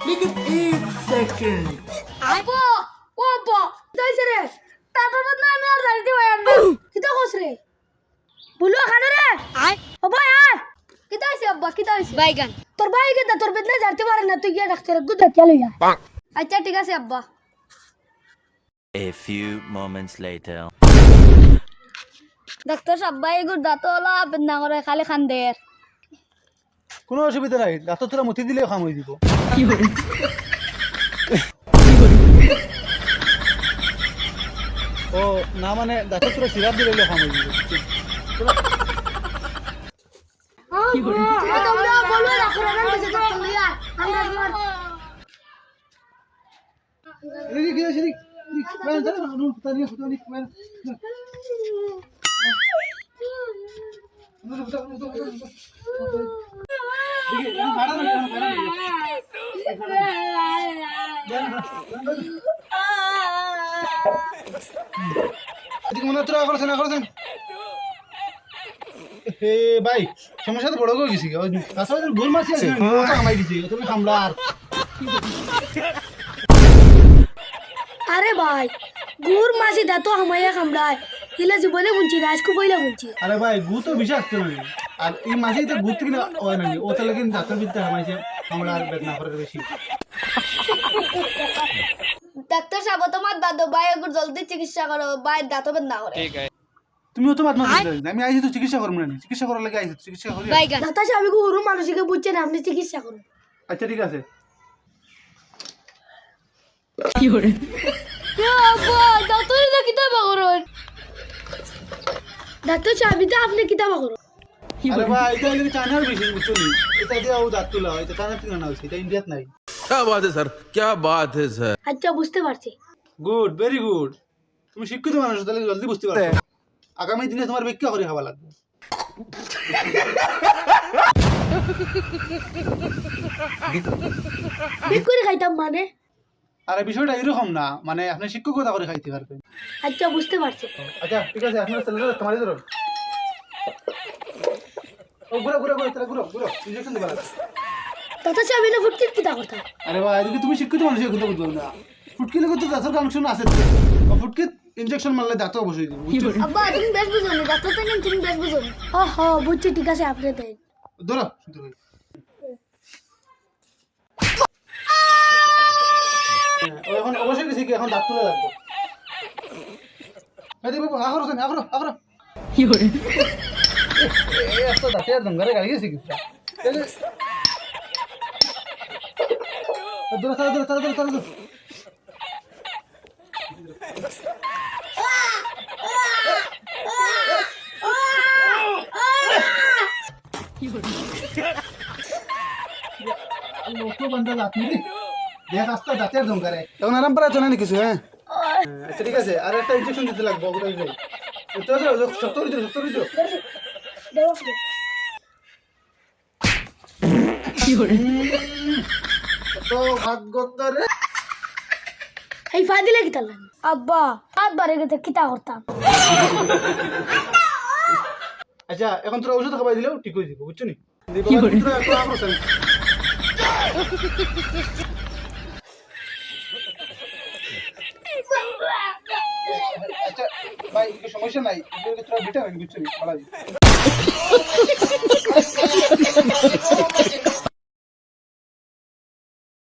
लेकिन एक सेकंड আপো ও আপো দাইছে রে তারপর বদনা আমি আর জানতে পাই না কিতা কস রে বলু খানো রে ও ভাই আয় কিতা হইছে আব্বা কিতা হইছে বাইগান তোর ভাই কিতা তোর বেদনা জানতে পারে না তুই গিয়া ডাক্তার গুদা কে লইয়া আচ্ছা ঠিক আছে আব্বা A few moments later. Doctor সাহেব ভাই গুড দাঁতলা বেদনা করে খালি খান্দের কোনো অসুবিধা নাই ডাক্তার তোরা মতি দিলে কাম হয়ে দিব ও না মানে ডাক্তার তোরা সিরাপ দিলে কাম হয়ে দিব তোমরা বলো ডাক্তার কাছে ডাক্তার লইয়া আমরা রিদি কি আছে মানে দাঁড়া নুন তানি তানি মানে ভাই সমস্যা তো বড় করে গেছি ভুল মাসি আছে কামাই দিছি তুমি কামলার আরে ভাই গুড় মাছি দাঁতো হামাইয়া কামড়ায় হিলা জীবনে বুঝছি না আজকে বইলা বুঝছি আরে ভাই গু তো বিষাক্ত নয় আর এই মাঝে তো গুড় কিনা হয় না ও তাহলে কিন্তু ডাক্তার বিদ্যা হামাইছে কামলার বেদনা করে বেশি ডাক্তার সাহেব তোমার দাদু ভাই একটু জলদি চিকিৎসা করো ভাই দাঁতো বেদনা করে তুমিও তো বাদ মারতে আমি আইছি তো চিকিৎসা করব না চিকিৎসা করার লাগে আইছি চিকিৎসা করি ডাক্তার সাহেব আমি গুরু মানুষকে বুঝছেন আপনি চিকিৎসা করুন আচ্ছা ঠিক আছে ডাক্তার সাহেব এটা আপনি কিতাবা করুন আরে ভাই এটা হলো চায়নার মেশিন বুঝলি এটা দিয়ে ও দাঁত তোলা হয় এটা চায়না থেকে না হইছে এটা ইন্ডিয়াত নাই क्या बात है सर क्या बात है सर আচ্ছা বুঝতে পারছি গুড ভেরি গুড তুমি শিক্ষিত মানুষ তাহলে জলদি বুঝতে পারবে আগামী দিনে তোমার ব্যাখ্যা করে খাওয়া লাগবে বেক করে খাইতাম মানে আর বিষয়টা এরকম না মানে আপনি শিক্ষকতা করে খাইতে পারবেন আচ্ছা বুঝতে পারছি আচ্ছা ঠিক আছে আপনার চলে যাও তোমারই ধরুন ও ঘুরো ঘুরো ঘুরো তাহলে ঘুরো ঘুরো ইনজেকশন দিবা ডাক্তার সাহেব এনে ফুটকি কিতা করতাম আরে ভাই এদিকে তুমি শিক্ষিত মানুষ কিন্তু বুঝবে না ফুটকি লোক তো দাঁতের কানেকশন আছে তো ও ফুটকি ইনজেকশন মারলে দাঁত অবশ্যই দিব আব্বা তুমি বেশ বুঝো না ডাক্তার তো নেন তুমি বেশ বুঝো ও হো বুঝছি ঠিক আছে আপনি দেন ধরো ধরো ও এখন অবশ্যই কিছু কি এখন দাঁত তুলে লাগবে আরে বাবু আখরো সেন আখরো আখরো কি করে এই এত দাঁতে আর দঙ্গারে গাড়ি গেছে কি ধরো ধরো ধরো ধরো ধরো লোক বন্ধ আপনি দেখ আস্তে দাঁতের দঙ্গারে এখন আরাম পারা চলে না কিছু হ্যাঁ আচ্ছা ঠিক আছে আর একটা ইনজেকশন দিতে লাগবে ওগুলো দিলে তো সত্তর দিও তো ভাগ্যত রে এই ফাদিলে কিতা লাগে আব্বা আব্বারে গেতে কিতা করতাম আচ্ছা এখন তোরা ওষুধ খাবাই দিলেও ঠিক হয়ে যাবে বুঝছো নি আচ্ছা ভাই সমস্যা নাই তোরা ভিটামিন বুঝছো নি